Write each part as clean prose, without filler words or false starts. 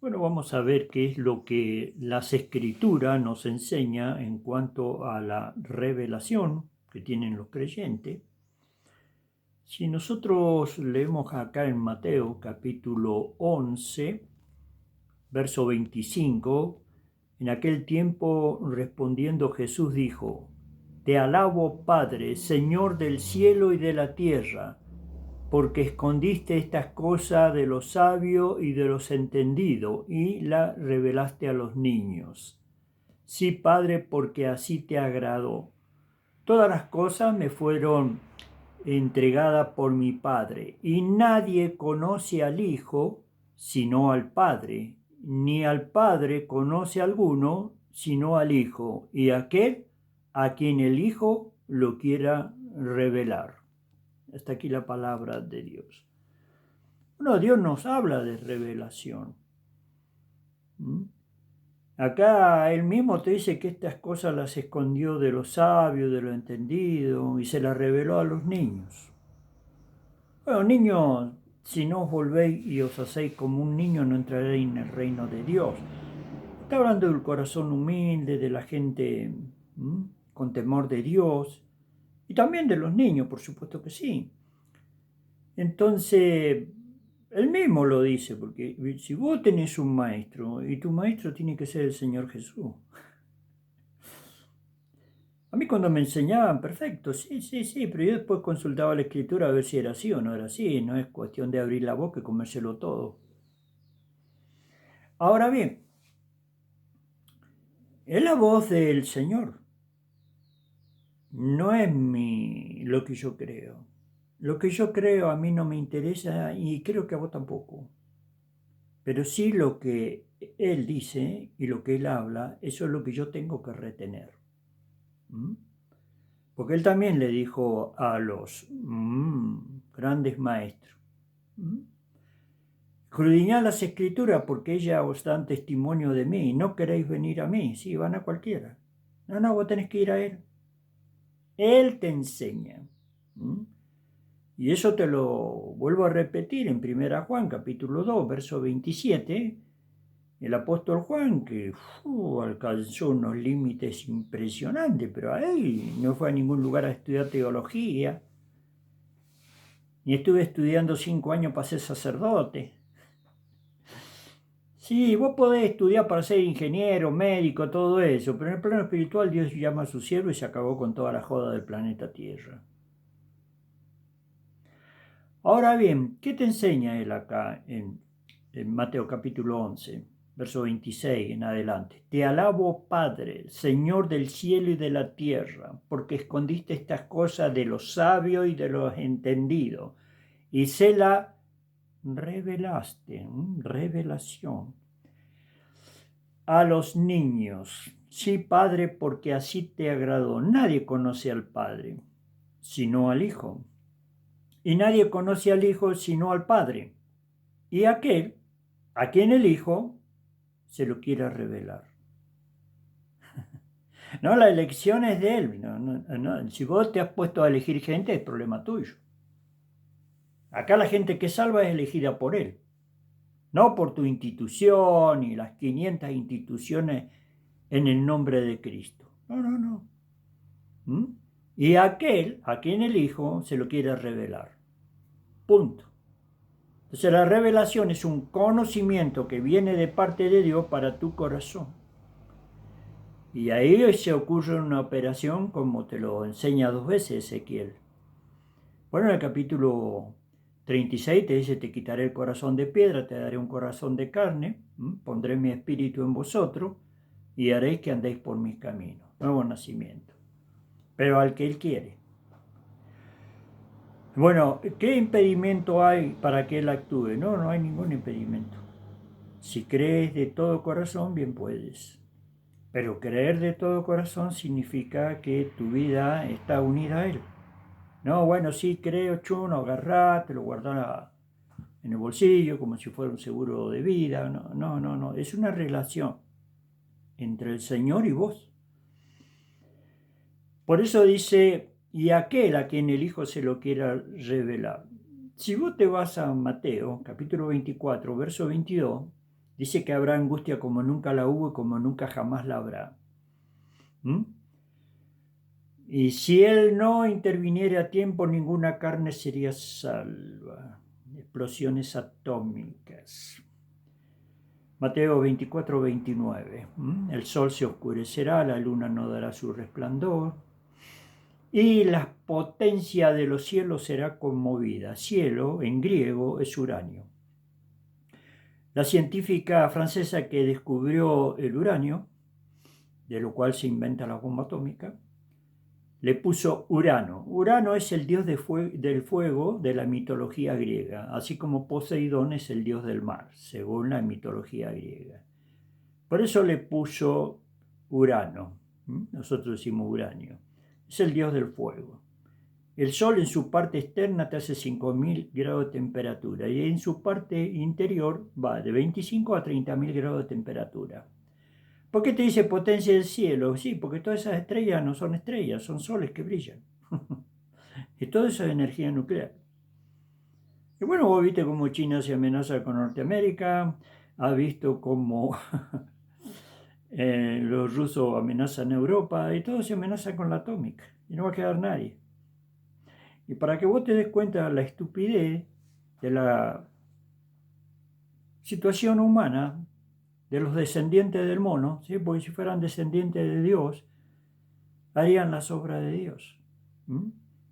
Bueno, vamos a ver qué es lo que las Escrituras nos enseña en cuanto a la revelación que tienen los creyentes. Si nosotros leemos acá en Mateo capítulo 11, verso 25, en aquel tiempo respondiendo Jesús dijo: Te alabo, Padre, Señor del cielo y de la tierra, porque escondiste estas cosas de los sabios y de los entendidos y la revelaste a los niños. Sí, Padre, porque así te agradó. Todas las cosas me fueron entregadas por mi Padre, y nadie conoce al Hijo sino al Padre, ni al Padre conoce alguno sino al Hijo, y aquel a quien el Hijo lo quiera revelar. Hasta aquí la palabra de Dios. Bueno, Dios nos habla de revelación. Acá Él mismo te dice que estas cosas las escondió de los sabios, de los entendidos, y se las reveló a los niños. Bueno, niños, si no os volvéis y os hacéis como un niño, no entraréis en el reino de Dios. Está hablando del corazón humilde, de la gente con temor de Dios, y también de los niños, por supuesto que sí. Entonces, él mismo lo dice, porque si vos tenés un maestro, y tu maestro tiene que ser el Señor Jesús. A mí cuando me enseñaban, perfecto, sí, pero yo después consultaba la escritura a ver si era así o no era así, no es cuestión de abrir la boca y comérselo todo. Ahora bien, es la voz del Señor, no es lo que yo creo. Lo que yo creo a mí no me interesa y creo que a vos tampoco. Pero sí lo que Él dice y lo que Él habla, eso es lo que yo tengo que retener. Porque Él también le dijo a los grandes maestros: escudriñad las Escrituras porque ellas os dan testimonio de mí. No queréis venir a mí, sí, van a cualquiera. No, vos tenés que ir a Él. Él te enseña. Y eso te lo vuelvo a repetir en 1 Juan capítulo 2, verso 27. El apóstol Juan, que alcanzó unos límites impresionantes, pero a él no fue a ningún lugar a estudiar teología, ni estuve estudiando 5 años para ser sacerdote. Sí, vos podés estudiar para ser ingeniero, médico, todo eso, pero en el plano espiritual Dios llama a su siervo y se acabó con toda la joda del planeta Tierra. Ahora bien, ¿qué te enseña él acá en Mateo capítulo 11, verso 26 en adelante? Te alabo, Padre, Señor del cielo y de la tierra, porque escondiste estas cosas de los sabios y de los entendidos, y se la revelaste, revelación, a los niños. Sí, Padre, porque así te agradó. Nadie conoce al Padre, sino al Hijo. Y nadie conoce al Hijo sino al Padre, y aquel a quien el Hijo se lo quiera revelar. No, la elección es de Él. No. Si vos te has puesto a elegir gente, es problema tuyo. Acá la gente que salva es elegida por Él, no por tu institución y las 500 instituciones en el nombre de Cristo. No. Y aquel a quien el Hijo se lo quiere revelar. Punto. Entonces la revelación es un conocimiento que viene de parte de Dios para tu corazón. Y ahí se ocurre una operación como te lo enseña 2 veces Ezequiel. Bueno, en el capítulo 36 te dice: te quitaré el corazón de piedra, te daré un corazón de carne, pondré mi espíritu en vosotros y haréis que andéis por mis caminos. Nuevo nacimiento. Pero al que Él quiere. Bueno, ¿qué impedimento hay para que Él actúe? No hay ningún impedimento. Si crees de todo corazón, bien puedes. Pero creer de todo corazón significa que tu vida está unida a Él. No, bueno, sí creo, chuno, agarrate, lo guardás en el bolsillo como si fuera un seguro de vida. No. Es una relación entre el Señor y vos. Por eso dice: y aquel a quien el Hijo se lo quiera revelar. Si vos te vas a Mateo, capítulo 24, verso 22, Dice que habrá angustia como nunca la hubo y como nunca jamás la habrá. Y si Él no interviniera a tiempo, ninguna carne sería salva. Explosiones atómicas. Mateo 24, 29. El sol se oscurecerá, la luna no dará su resplandor, y la potencia de los cielos será conmovida. Cielo, en griego, es uranio. La científica francesa que descubrió el uranio, de lo cual se inventa la bomba atómica, le puso Urano. Urano es el dios del fuego de la mitología griega, así como Poseidón es el dios del mar, según la mitología griega. Por eso le puso Urano. Nosotros decimos uranio. Es el dios del fuego. El Sol en su parte externa te hace 5.000 grados de temperatura y en su parte interior va de 25 a 30.000 grados de temperatura. ¿Por qué te dice potencia del cielo? Sí, porque todas esas estrellas no son estrellas, son soles que brillan. Y todo eso es energía nuclear. Y bueno, vos viste cómo China se amenaza con Norteamérica, has visto cómo los rusos amenazan a Europa y todo se amenaza con la atómica y no va a quedar nadie. Y para que vos te des cuenta de la estupidez de la situación humana de los descendientes del mono, ¿sí? Porque si fueran descendientes de Dios, harían las obras de Dios.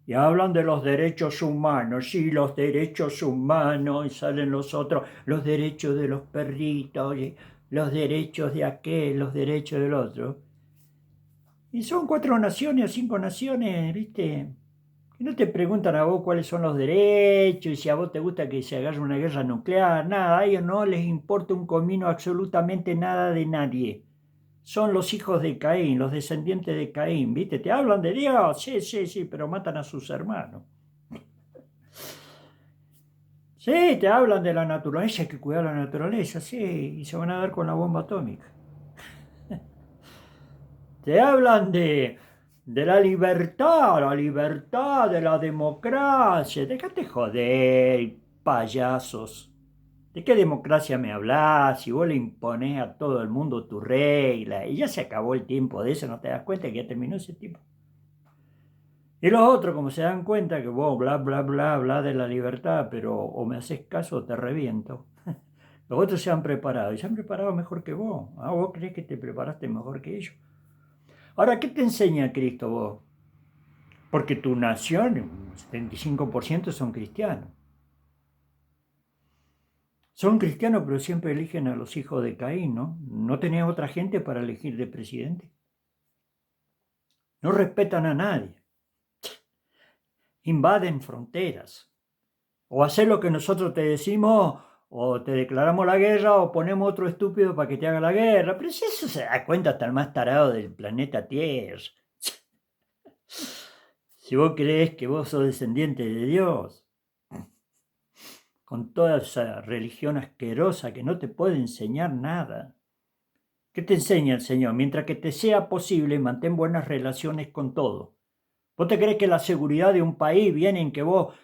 Y hablan de los derechos humanos, sí, los derechos humanos, y salen los otros, los derechos de los perritos, y los derechos de aquel, los derechos del otro. Y son 4 naciones o 5 naciones, ¿viste? Que no te preguntan a vos cuáles son los derechos y si a vos te gusta que se haga una guerra nuclear, nada, a ellos no les importa un comino absolutamente nada de nadie. Son los hijos de Caín, los descendientes de Caín, ¿viste? Te hablan de Dios, sí, pero matan a sus hermanos. Sí, te hablan de la naturaleza, hay que cuidar la naturaleza, sí, y se van a dar con la bomba atómica. Te hablan de la libertad, de la democracia. Déjate joder, payasos. ¿De qué democracia me hablas? Si vos le imponés a todo el mundo tu regla y ya se acabó el tiempo de eso, ¿no te das cuenta que ya terminó ese tiempo? Y los otros, como se dan cuenta que vos bla de la libertad, pero o me haces caso o te reviento. Los otros se han preparado y se han preparado mejor que vos. Ah, vos crees que te preparaste mejor que ellos. Ahora, ¿qué te enseña Cristo vos? Porque tu nación, un 75% son cristianos. Son cristianos, pero siempre eligen a los hijos de Caín, ¿no? No tenés otra gente para elegir de presidente. No respetan a nadie. Invaden fronteras. O hacer lo que nosotros te decimos, o te declaramos la guerra, o ponemos otro estúpido para que te haga la guerra. Pero si eso se da cuenta hasta el más tarado del planeta Tierra. Si vos crees que vos sos descendiente de Dios, con toda esa religión asquerosa que no te puede enseñar nada. ¿Qué te enseña el Señor? Mientras que te sea posible, mantén buenas relaciones con todo. ¿Vos te crees que la seguridad de un país viene en que vos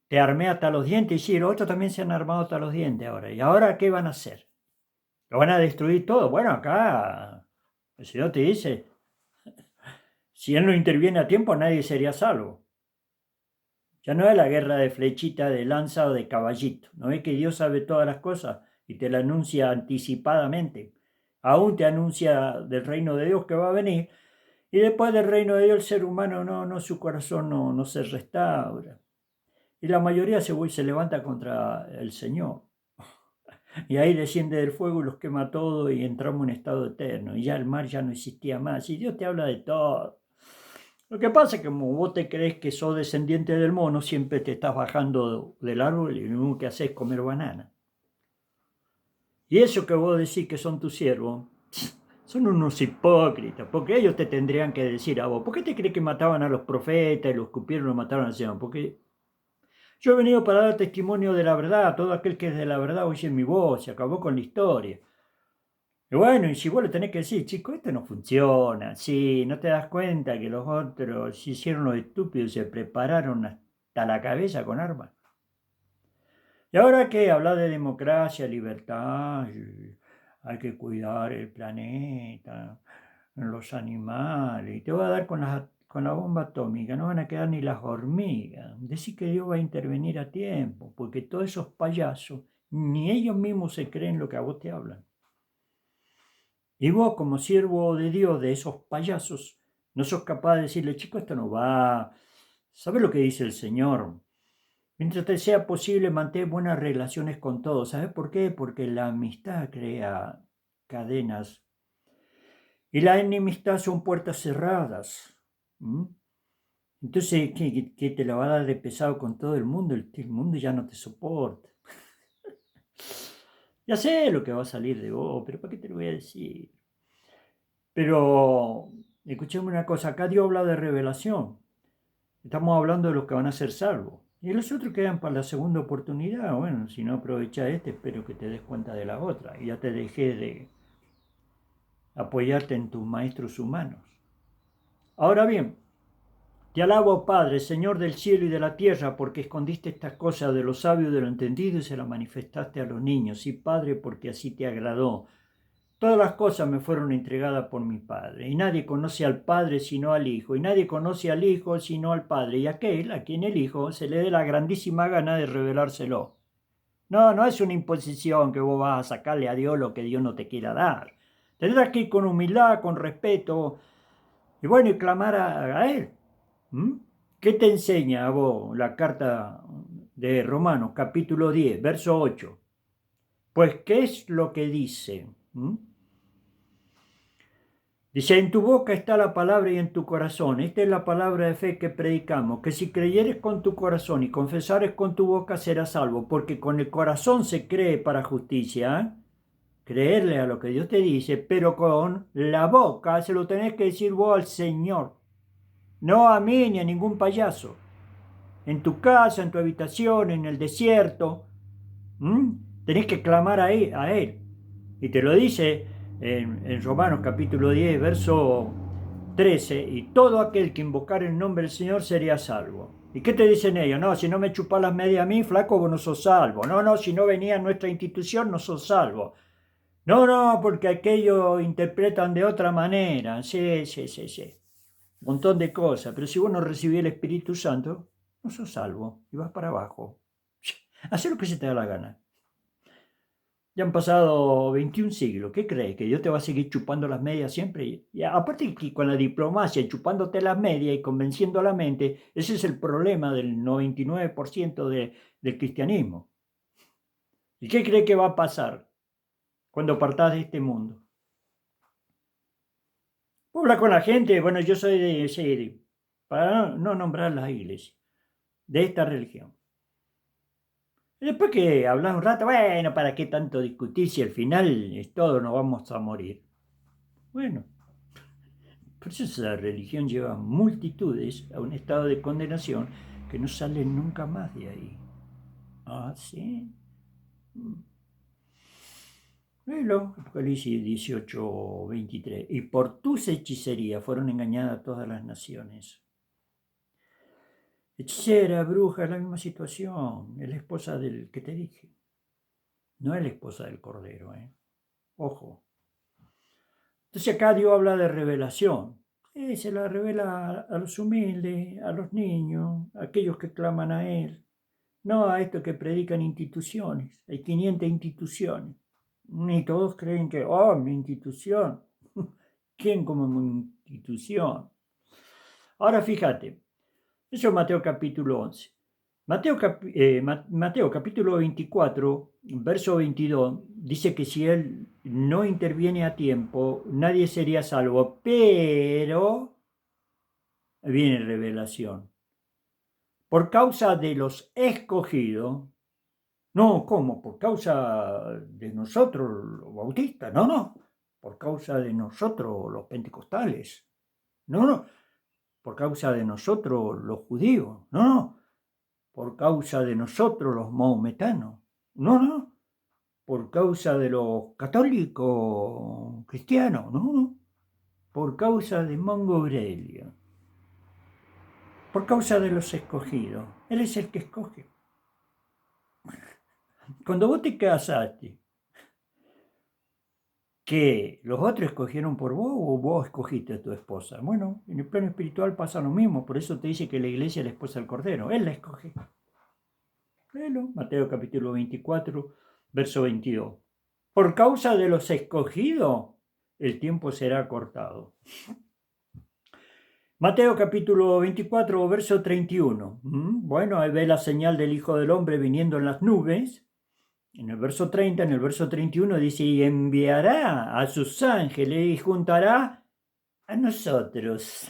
te armé hasta los dientes? Y sí, los otros también se han armado hasta los dientes ahora. ¿Y ahora qué van a hacer? ¿Lo van a destruir todo? Bueno, acá el Señor te dice, si Él no interviene a tiempo, nadie sería salvo. Ya no es la guerra de flechita, de lanza o de caballito. ¿No es que Dios sabe todas las cosas y te la anuncia anticipadamente? Aún te anuncia del reino de Dios que va a venir. Y después del reino de Dios el ser humano su corazón no se restaura. Y la mayoría se levanta contra el Señor. Y ahí desciende del fuego y los quema todo y entramos en estado eterno. Y ya el mar ya no existía más. Y Dios te habla de todo. Lo que pasa es que como vos te crees que sos descendiente del mono, siempre te estás bajando del árbol y lo único que haces es comer banana. Y eso que vos decís que son tus siervos, son unos hipócritas, porque ellos te tendrían que decir a vos, ¿por qué te crees que mataban a los profetas y los escupieron y los mataron al Señor? Porque yo he venido para dar testimonio de la verdad, todo aquel que es de la verdad oye mi voz, se acabó con la historia. Y bueno, y si vos le tenés que decir, chico, esto no funciona, sí, no te das cuenta que los otros se hicieron los estúpidos y se prepararon hasta la cabeza con armas. Y ahora que habla de democracia, libertad, y hay que cuidar el planeta, los animales, y te va a dar con la bomba atómica, no van a quedar ni las hormigas. Decir que Dios va a intervenir a tiempo, porque todos esos payasos, ni ellos mismos se creen lo que a vos te hablan. Y vos, como siervo de Dios de esos payasos, no sos capaz de decirle, chico, esto no va. ¿Sabes lo que dice el Señor? Mientras te sea posible, mantén buenas relaciones con todos. ¿Sabes por qué? Porque la amistad crea cadenas y la enemistad son puertas cerradas. ¿Mm? Entonces, ¿qué te la va a dar de pesado con todo el mundo? El mundo ya no te soporta. Ya sé lo que va a salir de vos, pero ¿para qué te lo voy a decir? Pero, escuchemos una cosa, acá Dios habla de revelación. Estamos hablando de los que van a ser salvos. Y los otros quedan para la segunda oportunidad. Bueno, si no aprovecha este, espero que te des cuenta de la otra. Y ya te dejé de apoyarte en tus maestros humanos. Ahora bien, te alabo, Padre, Señor del cielo y de la tierra, porque escondiste estas cosas de los sabios y de lo entendido y se las manifestaste a los niños. Sí, Padre, porque así te agradó. Todas las cosas me fueron entregadas por mi Padre, y nadie conoce al Padre sino al Hijo, y nadie conoce al Hijo sino al Padre, y aquel a quien el Hijo se le dé la grandísima gana de revelárselo. No, no es una imposición que vos vas a sacarle a Dios lo que Dios no te quiera dar. Tendrás que ir con humildad, con respeto, y bueno, y clamar a Él. ¿Mm? ¿Qué te enseña a vos la carta de Romanos, capítulo 10, verso 8? Pues, ¿qué es lo que dice? ¿Mm? Dice, en tu boca está la palabra y en tu corazón. Esta es la palabra de fe que predicamos, que si creyeres con tu corazón y confesares con tu boca serás salvo, porque con el corazón se cree para justicia, ¿eh? Creerle a lo que Dios te dice, pero con la boca se lo tenés que decir vos al Señor, no a mí ni a ningún payaso. En tu casa, en tu habitación, en el desierto, ¿m? Tenés que clamar a Él. Y te lo dice en Romanos capítulo 10, verso 13, y todo aquel que invocar el nombre del Señor sería salvo. ¿Y qué te dicen ellos? No, si no me chupas las medias a mí, flaco, vos no sos salvo. No, no, si no venía a nuestra institución, no sos salvo. No, no, porque aquello interpretan de otra manera. Sí, sí, sí, sí. Un montón de cosas. Pero si vos no recibís el Espíritu Santo, no sos salvo y vas para abajo. Haz lo que se te da la gana. Ya han pasado 21 siglos. ¿Qué crees? ¿Que Dios te va a seguir chupando las medias siempre? Y aparte que con la diplomacia, chupándote las medias y convenciendo a la mente, ese es el problema del 99% del cristianismo. ¿Y qué cree que va a pasar cuando partás de este mundo? Habla con la gente. Bueno, yo soy para no nombrar las iglesias, de esta religión. Y después que hablas un rato, bueno, ¿para qué tanto discutir si al final es todo, nos vamos a morir? Bueno. Por eso esa religión lleva multitudes a un estado de condenación que no salen nunca más de ahí. Ah, sí. Léelo, Apocalipsis 18, 23. Y por tus hechicerías fueron engañadas todas las naciones. Hechicera, bruja, es la misma situación. Es la esposa del que te dije. No es la esposa del Cordero, ¿eh? Ojo. Entonces acá Dios habla de revelación. Se la revela a los humildes, a los niños, a aquellos que claman a Él. No a estos que predican instituciones. Hay 500 instituciones. Ni todos creen que, oh, mi institución. ¿Quién como mi institución? Ahora fíjate, eso es Mateo capítulo 11. Mateo capítulo 24, verso 22, dice que si él no interviene a tiempo, nadie sería salvo, pero viene revelación. Por causa de los escogidos, no, ¿cómo? Por causa de nosotros los bautistas, no, no, por causa de nosotros los pentecostales, no, no, por causa de nosotros los judíos, no, no, por causa de nosotros los maometanos, no, no, por causa de los católicos cristianos, no, no, por causa de Mongo Aurelio, por causa de los escogidos, él es el que escoge. Cuando vos te casaste, ¿que los otros escogieron por vos o vos escogiste a tu esposa? Bueno, en el plano espiritual pasa lo mismo, por eso te dice que la iglesia es la esposa del Cordero, Él la escoge. Léelo, Mateo capítulo 24, verso 22. Por causa de los escogidos, el tiempo será cortado. Mateo capítulo 24, verso 31. Bueno, ahí ve la señal del Hijo del Hombre viniendo en las nubes. En el verso 30, en el verso 31 dice, y enviará a sus ángeles y juntará a nosotros.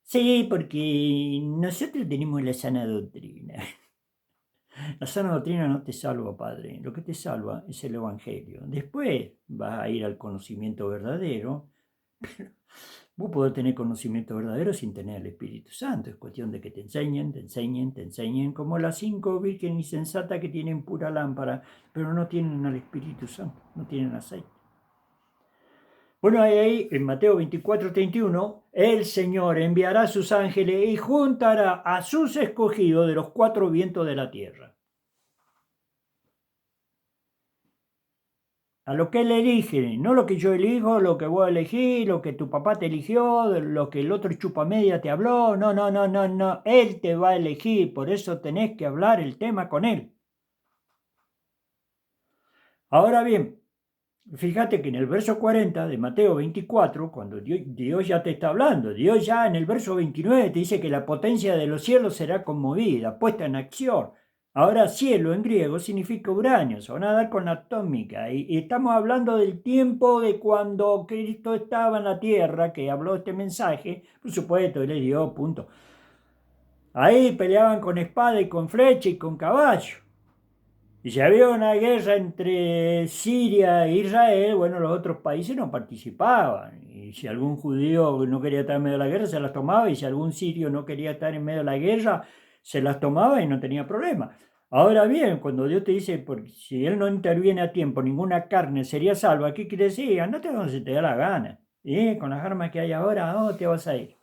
Sí, porque nosotros tenemos la sana doctrina. La sana doctrina no te salva, Padre. Lo que te salva es el Evangelio. Después vas a ir al conocimiento verdadero. Vos podés tener conocimiento verdadero sin tener el Espíritu Santo. Es cuestión de que te enseñen, te enseñen, te enseñen, como las 5 vírgenes insensatas que tienen pura lámpara, pero no tienen al Espíritu Santo, no tienen aceite. Bueno, ahí en Mateo 24, 31, el Señor enviará a sus ángeles y juntará a sus escogidos de los 4 vientos de la tierra. A lo que Él elige, no lo que yo elijo, lo que vos elegís, lo que tu papá te eligió, lo que el otro chupamedia te habló. No, no, no, no, no. Él te va a elegir, por eso tenés que hablar el tema con Él. Ahora bien, fíjate que en el verso 40 de Mateo 24, cuando Dios ya te está hablando, Dios ya en el verso 29 te dice que la potencia de los cielos será conmovida, puesta en acción. Ahora cielo en griego significa uranio, se van a dar con atómica. Y estamos hablando del tiempo de cuando Cristo estaba en la tierra, que habló este mensaje, por supuesto, Él le dio, punto. Ahí peleaban con espada y con flecha y con caballo. Y si había una guerra entre Siria e Israel, bueno, los otros países no participaban. Y si algún judío no quería estar en medio de la guerra, se las tomaba. Y si algún sirio no quería estar en medio de la guerra, se las tomaba y no tenía problema. Ahora bien, cuando Dios te dice, porque si Él no interviene a tiempo, ninguna carne sería salva, ¿qué quiere decir? Andate donde se te da la gana. Y con las armas que hay ahora, ¿a dónde te vas a ir?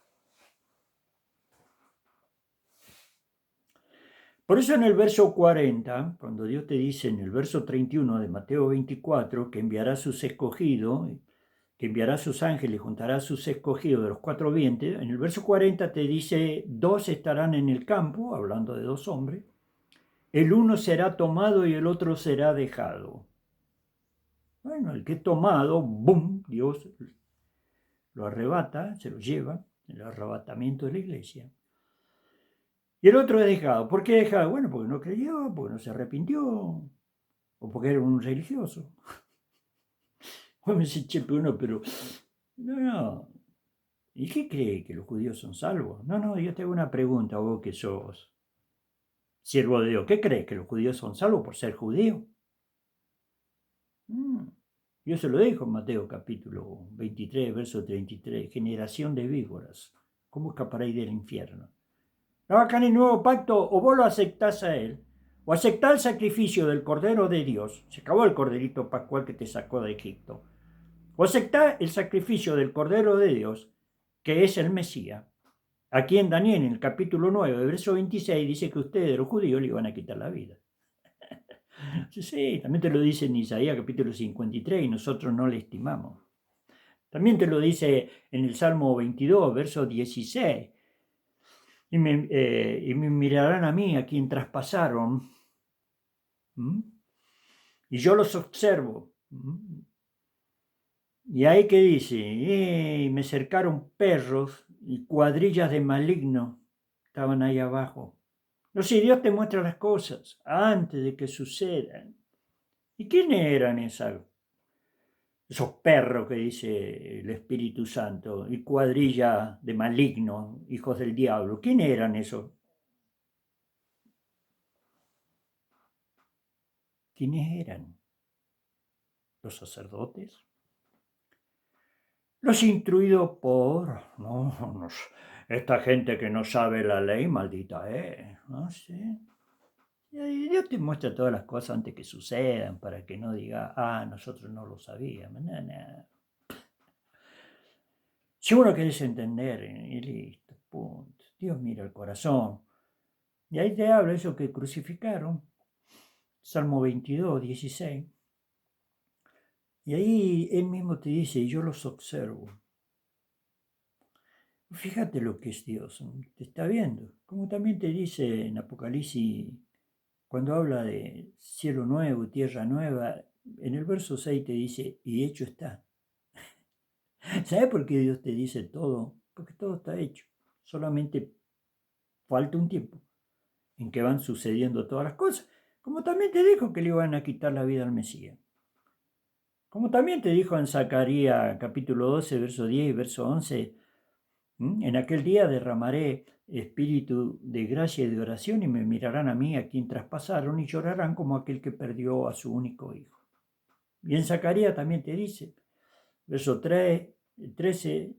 Por eso en el verso 40, cuando Dios te dice en el verso 31 de Mateo 24 que enviará a sus escogidos, que enviará a sus ángeles, juntará a sus escogidos de los 4 vientos, en el verso 40 te dice, 2 estarán en el campo, hablando de 2 hombres, el uno será tomado y el otro será dejado. Bueno, el que es tomado, ¡bum!, Dios lo arrebata, se lo lleva, el arrebatamiento de la iglesia. Y el otro es dejado. ¿Por qué dejado? Bueno, porque no creyó, porque no se arrepintió, o porque era un religioso. Vos me decís, che, pero no. ¿Y qué cree? ¿Que los judíos son salvos? No, yo te hago una pregunta, vos que sos siervo de Dios. ¿Qué crees? ¿Que los judíos son salvos por ser judíos? Dios se lo dijo en Mateo capítulo 23, verso 33. Generación de víboras, ¿cómo escaparéis del infierno? No, acá en el nuevo pacto, o vos lo aceptás a Él, o aceptás el sacrificio del Cordero de Dios. Se acabó el corderito pascual que te sacó de Egipto. O aceptás el sacrificio del Cordero de Dios, que es el Mesías. Aquí en Daniel, en el capítulo 9, verso 26, dice que ustedes, los judíos, le iban a quitar la vida. Sí, también te lo dice en Isaías capítulo 53 y nosotros no le estimamos. También te lo dice en el Salmo 22, verso 16. Y me mirarán a mí, a quien traspasaron, y yo los observo. Y ahí que dice, me cercaron perros y cuadrillas de malignos estaban ahí abajo. No sé, Dios te muestra las cosas antes de que sucedan. ¿Y quiénes eran esos perros que dice el Espíritu Santo y cuadrilla de malignos, hijos del diablo? ¿Quiénes eran esos? ¿Quiénes eran? ¿Los sacerdotes? Los instruidos por, esta gente que no sabe la ley, maldita es, no sé. Y Dios te muestra todas las cosas antes que sucedan, para que no diga, nosotros no lo sabíamos. No. Si uno querés entender, y listo, punto. Dios mira el corazón. Y ahí te habla eso que crucificaron. Salmo 22, 16. Y ahí él mismo te dice, y yo los observo. Fíjate lo que es Dios, te está viendo. Como también te dice en Apocalipsis, cuando habla de cielo nuevo, tierra nueva, en el verso 6 te dice, y hecho está. ¿Sabes por qué Dios te dice todo? Porque todo está hecho. Solamente falta un tiempo en que van sucediendo todas las cosas. Como también te dijo que le iban a quitar la vida al Mesías. Como también te dijo en Zacarías capítulo 12, verso 10 y verso 11, en aquel día derramaré espíritu de gracia y de oración y me mirarán a mí, a quien traspasaron, y llorarán como aquel que perdió a su único hijo. Y en Zacarías también te dice, verso 3, 13,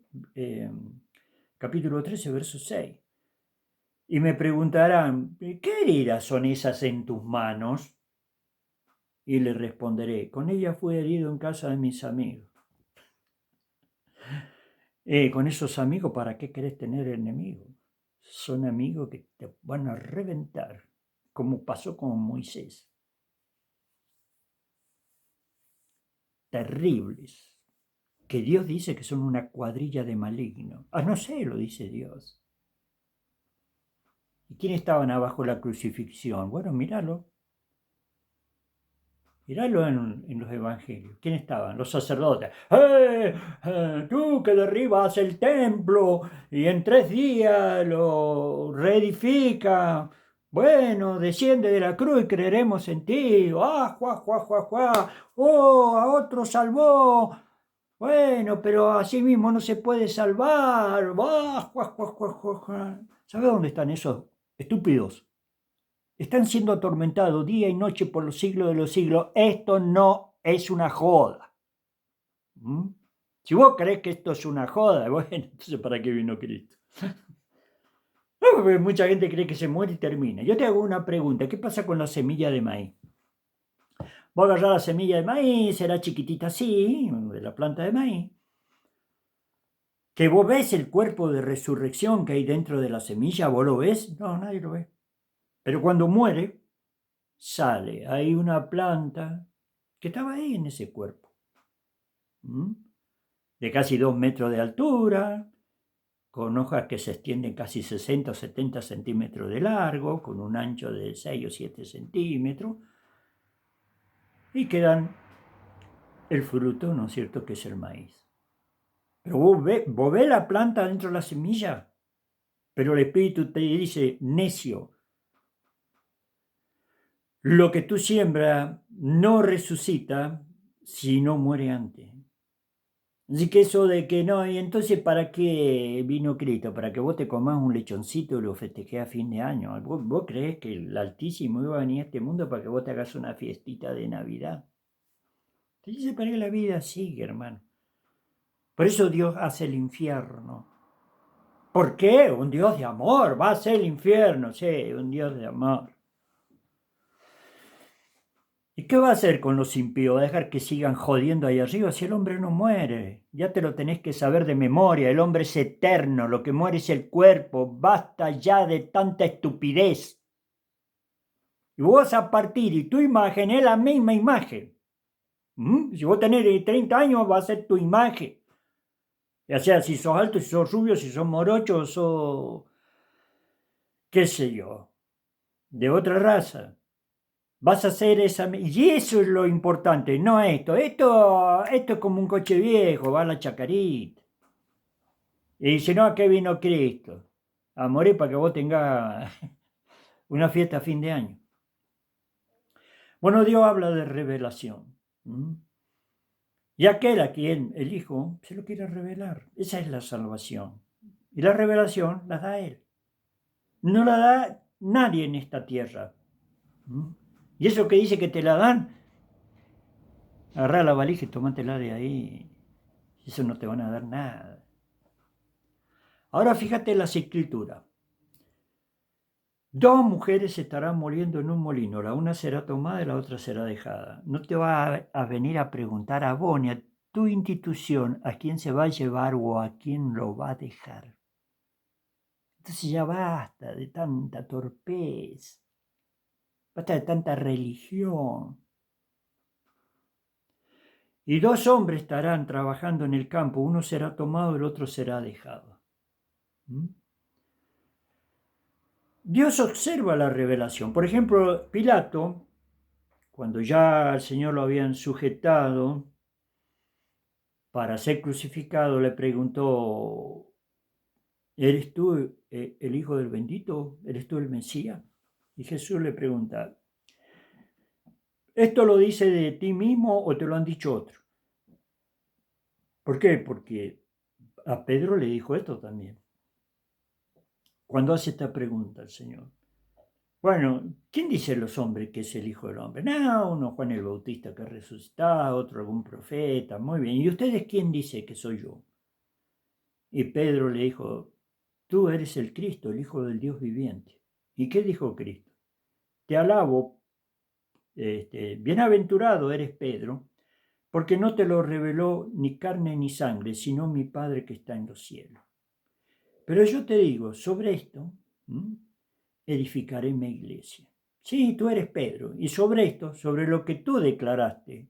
capítulo 13, verso 6. Y me preguntarán, ¿qué heridas son esas en tus manos? Y le responderé, con ella fui herido en casa de mis amigos. Con esos amigos, ¿para qué querés tener enemigos? Son amigos que te van a reventar, como pasó con Moisés. Terribles, que Dios dice que son una cuadrilla de malignos. No sé, lo dice Dios. ¿Y quiénes estaban abajo de la crucifixión? Bueno, míralo. Míralo en los evangelios. ¿Quiénes estaban? Los sacerdotes. Tú que derribas el templo y en 3 días lo reedifica. Bueno, desciende de la cruz y creeremos en ti. ¡Ah, juá, juá, juá, juá! ¡Oh, a otro salvó! Bueno, pero así mismo no se puede salvar. ¡Ah, juá, juá, juá, juá, juá! ¿Sabes dónde están esos estúpidos? Están siendo atormentados día y noche por los siglos de los siglos. Esto no es una joda. ¿Mm? Si vos crees que esto es una joda, bueno, entonces ¿para qué vino Cristo? No, porque mucha gente cree que se muere y termina. Yo te hago una pregunta. ¿Qué pasa con la semilla de maíz? Vos agarrás la semilla de maíz, será chiquitita así, de la planta de maíz. ¿Que vos ves el cuerpo de resurrección que hay dentro de la semilla? ¿Vos lo ves? No, nadie lo ve. Pero cuando muere, sale. Hay una planta que estaba ahí en ese cuerpo. De casi 2 metros de altura, con hojas que se extienden casi 60 o 70 centímetros de largo, con un ancho de 6 o 7 centímetros, y quedan el fruto, ¿no es cierto?, que es el maíz. Pero vos ves la planta dentro de la semilla, pero el Espíritu te dice, necio, lo que tú siembras no resucita si no muere antes. Así que eso de que no, y entonces ¿para qué vino Cristo? ¿Para que vos te comás un lechoncito y lo festejes a fin de año? ¿Vos creés que el Altísimo iba a venir a este mundo para que vos te hagas una fiestita de Navidad? Te dice para que la vida sigue, hermano. Por eso Dios hace el infierno. ¿Por qué? Un Dios de amor, va a ser el infierno, sí, un Dios de amor. ¿Y qué va a hacer con los impíos? ¿Va a dejar que sigan jodiendo ahí arriba? Si el hombre no muere, ya te lo tenés que saber de memoria, el hombre es eterno, lo que muere es el cuerpo, basta ya de tanta estupidez. Y vos vas a partir y tu imagen es la misma imagen. Si vos tenés 30 años va a ser tu imagen. Ya sea si sos alto, si sos rubio, si sos morocho, sos, qué sé yo, de otra raza. Vas a hacer esa... Y eso es lo importante, no esto. Esto es como un coche viejo, va a la chacarita. Y dice, no, ¿a qué vino Cristo? A morir para que vos tengas una fiesta a fin de año. Bueno, Dios habla de revelación. Y aquel a quien el Hijo se lo quiere revelar. Esa es la salvación. Y la revelación la da Él. No la da nadie en esta tierra. Y eso que dice que te la dan, agarrá la valija y tómatela de ahí. Eso no te van a dar nada. Ahora fíjate las escrituras. 2 mujeres estarán moliendo en un molino. La una será tomada y la otra será dejada. No te va a venir a preguntar a vos ni a tu institución a quién se va a llevar o a quién lo va a dejar. Entonces ya basta de tanta torpeza. Basta de tanta religión. Y dos hombres estarán trabajando en el campo, uno será tomado, el otro será dejado. ¿Mm? Dios observa la revelación. Por ejemplo, Pilato, cuando ya al Señor lo habían sujetado para ser crucificado, le preguntó, ¿eres tú el Hijo del Bendito? ¿Eres tú el Mesías? Y Jesús le pregunta, ¿esto lo dice de ti mismo o te lo han dicho otros? ¿Por qué? Porque a Pedro le dijo esto también. Cuando hace esta pregunta el Señor. Bueno, ¿quién dice los hombres que es el Hijo del Hombre? No, uno Juan el Bautista que resucitado, otro algún profeta, muy bien. ¿Y ustedes quién dice que soy yo? Y Pedro le dijo, tú eres el Cristo, el Hijo del Dios viviente. ¿Y qué dijo Cristo? Te alabo, bienaventurado eres Pedro, porque no te lo reveló ni carne ni sangre, sino mi Padre que está en los cielos. Pero yo te digo, sobre esto edificaré mi iglesia. Sí, tú eres Pedro, y sobre esto, sobre lo que tú declaraste.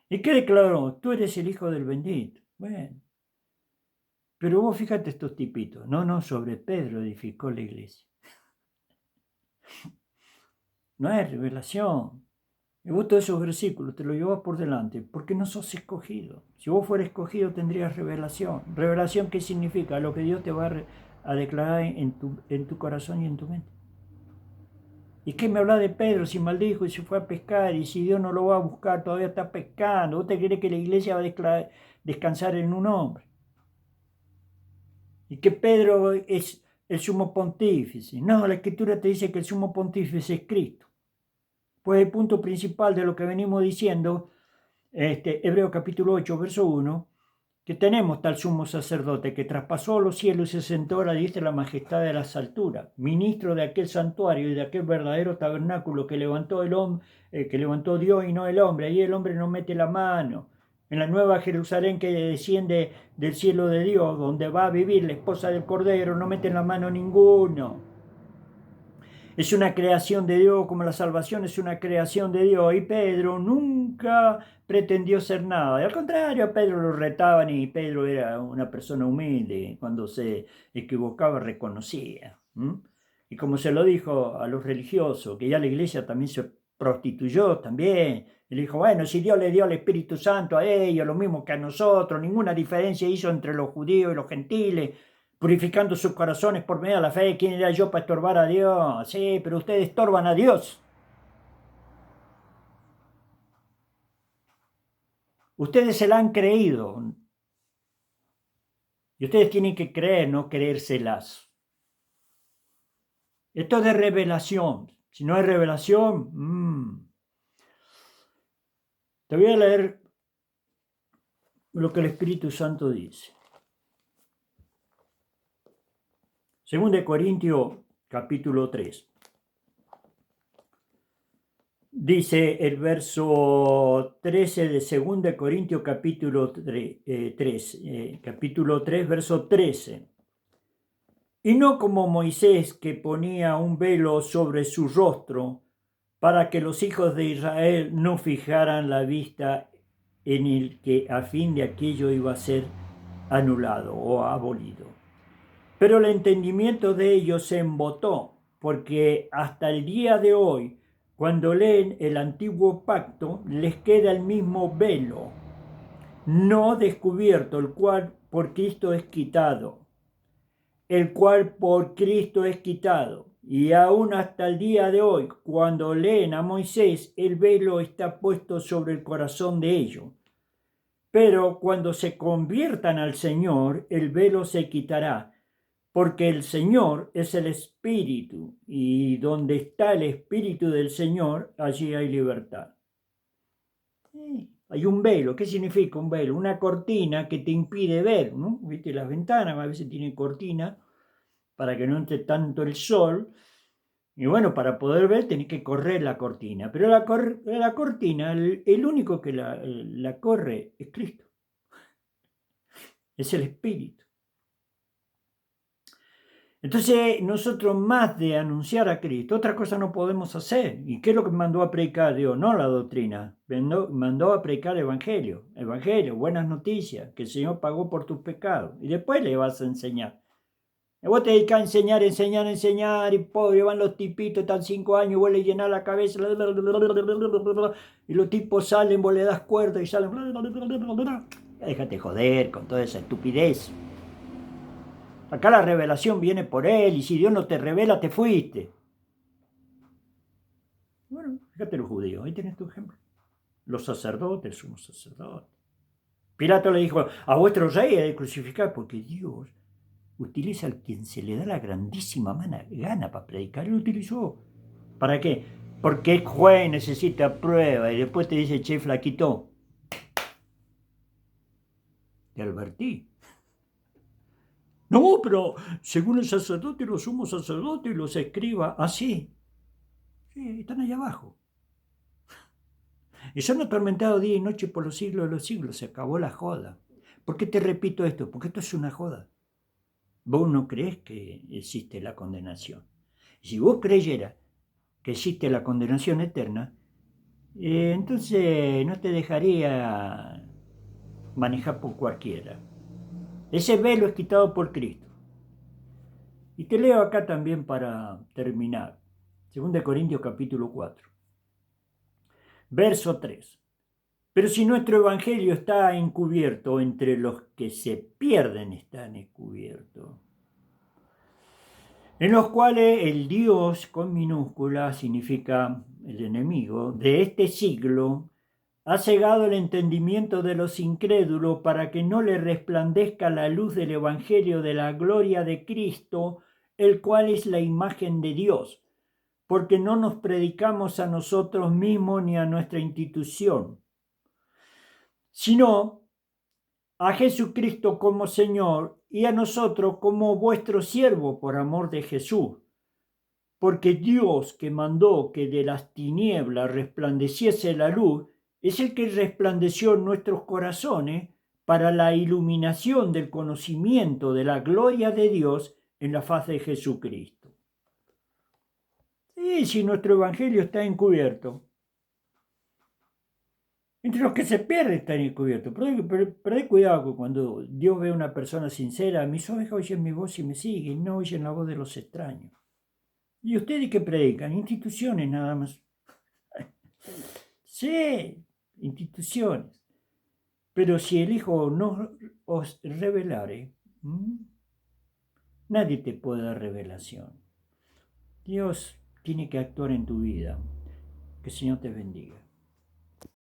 ¿Y qué declaró? Tú eres el Hijo del Bendito. Bueno, pero vos fíjate estos tipitos. No, sobre Pedro edificó la iglesia. No hay revelación. Y vos todos esos versículos te los llevas por delante, porque no sos escogido. Si vos fueras escogido tendrías revelación. ¿Revelación qué significa? Lo que Dios te va a declarar en tu corazón y en tu mente. ¿Y qué me habla de Pedro si maldijo y se fue a pescar? Y si Dios no lo va a buscar, todavía está pescando. ¿Vos te crees que la iglesia va a descansar en un hombre? Y que Pedro es el sumo pontífice. No, la escritura te dice que el sumo pontífice es Cristo. Pues el punto principal de lo que venimos diciendo, Hebreo capítulo 8, verso 1, que tenemos tal sumo sacerdote que traspasó los cielos y se sentó a la diestra de la majestad de las alturas, ministro de aquel santuario y de aquel verdadero tabernáculo que levantó que levantó Dios y no el hombre. Ahí el hombre no mete la mano. En la nueva Jerusalén que desciende del cielo de Dios, donde va a vivir la esposa del Cordero, no mete la mano ninguno. Es una creación de Dios, como la salvación es una creación de Dios. Y Pedro nunca pretendió ser nada. Y al contrario, a Pedro lo retaban y Pedro era una persona humilde. Cuando se equivocaba, reconocía. Y como se lo dijo a los religiosos, que ya la iglesia también se prostituyó también. Y le dijo, bueno, si Dios le dio el Espíritu Santo a ellos, lo mismo que a nosotros, ninguna diferencia hizo entre los judíos y los gentiles, purificando sus corazones por medio de la fe. ¿Quién era yo para estorbar a Dios? Sí, pero ustedes estorban a Dios. Ustedes se la han creído. Y ustedes tienen que creer, no creérselas. Esto es de revelación. Si no hay revelación, te voy a leer lo que el Espíritu Santo dice. Según de Corintios, capítulo 3. Dice el verso 13 de 2 Corintios capítulo 3, verso 13. Y no como Moisés, que ponía un velo sobre su rostro para que los hijos de Israel no fijaran la vista en el que a fin de aquello iba a ser anulado o abolido. Pero el entendimiento de ellos se embotó, porque hasta el día de hoy, cuando leen el antiguo pacto, les queda el mismo velo, no descubierto, el cual por Cristo es quitado. Y aún hasta el día de hoy, cuando leen a Moisés, el velo está puesto sobre el corazón de ellos. Pero cuando se conviertan al Señor, el velo se quitará, porque el Señor es el Espíritu, y donde está el Espíritu del Señor, allí hay libertad. Hay un velo. ¿Qué significa un velo? Una cortina que te impide ver, ¿no? ¿Viste? Las ventanas a veces tienen cortina para que no entre tanto el sol. Y bueno, para poder ver tenés que correr la cortina. Pero la cortina, el único que la corre es Cristo. Es el Espíritu. Entonces, nosotros más de anunciar a Cristo, otra cosa no podemos hacer. ¿Y qué es lo que mandó a predicar Dios? No la doctrina. Mandó a predicar Evangelio, buenas noticias, que el Señor pagó por tus pecados. Y después le vas a enseñar. Y vos te dedicás a enseñar, y pobre, van los tipitos, están 5 años, vos le llenás la cabeza, y los tipos salen, vos le das cuerda y salen. Déjate joder con toda esa estupidez. Acá la revelación viene por Él, y si Dios no te revela, te fuiste. Bueno, fíjate los judíos, ahí tenés tu ejemplo. Los sacerdotes, somos sacerdotes. Pilato le dijo, a vuestro rey he de crucificar, porque Dios utiliza a quien se le da la grandísima gana para predicar. Lo utilizó. ¿Para qué? Porque el juez necesita prueba y después te dice, che, flaquito, te advertí. No, pero según el sacerdote, los sumos sacerdotes y los escribas, así. Sí, están allá abajo. Y son atormentados día y noche por los siglos de los siglos. Se acabó la joda. ¿Por qué te repito esto? Porque esto es una joda. Vos no crees que existe la condenación. Si vos creyeras que existe la condenación eterna, entonces no te dejaría manejar por cualquiera. Ese velo es quitado por Cristo. Y te leo acá también para terminar. 2 Corintios capítulo 4. Verso 3. Pero si nuestro evangelio está encubierto, entre los que se pierden están encubiertos, en los cuales el Dios con minúscula significa el enemigo de este siglo ha cegado el entendimiento de los incrédulos para que no le resplandezca la luz del evangelio de la gloria de Cristo, el cual es la imagen de Dios, porque no nos predicamos a nosotros mismos ni a nuestra institución, sino a Jesucristo como Señor y a nosotros como vuestro siervo por amor de Jesús. Porque Dios, que mandó que de las tinieblas resplandeciese la luz, es el que resplandeció en nuestros corazones para la iluminación del conocimiento de la gloria de Dios en la faz de Jesucristo. Y si nuestro evangelio está encubierto, entre los que se pierden están encubiertos. Pero cuidado que cuando Dios ve a una persona sincera, mis ovejas oyen mi voz y me siguen, no oyen la voz de los extraños. ¿Y ustedes qué predican? Instituciones nada más. Sí, instituciones. Pero si el Hijo no os revelare, nadie te puede dar revelación. Dios tiene que actuar en tu vida. Que el Señor te bendiga.